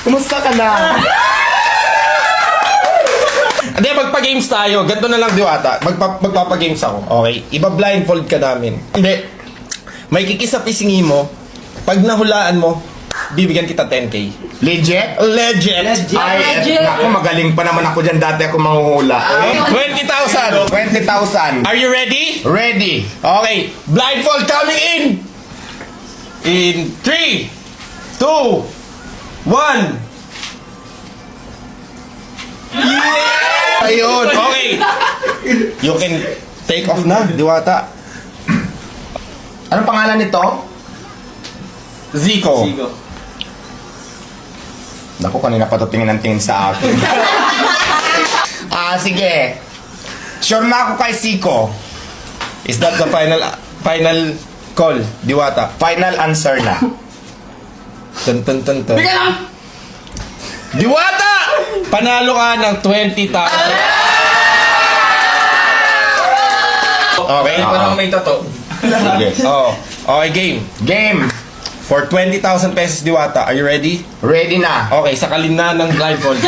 Kumusta ka na? Hindi, magpa-games tayo. Ganito na lang, Diwata. Magpapa-games ako. Okay? Iba-blindfold ka namin. Hindi. May kikis sa pisingi mo. Pag nahulaan mo, bibigyan kita 10K. Legit? Legit! Ay, naku, magaling pa naman ako dyan. Dati ako manghuhula. 20,000! 20,000. Are you ready? Ready. Okay. Blindfold coming in! In 3, 2, 1. Yeah! Ayun. Okay. You can take off na, Diwata. Anong pangalan nito? Zico. Naku, kanina pa ito tingin ng tingin sa akin. Sige. Sure na ako kay Zico. Is that the final call, Diwata? Final answer na. Tun tun tun tun. Diwata! Panalo ka ng 20,000. Okay? May tato. Sige. Oh. Okay, game. Game. For 20,000 pesos, Diwata, are you ready? Ready na. Okay, sakalin na ng blindfold.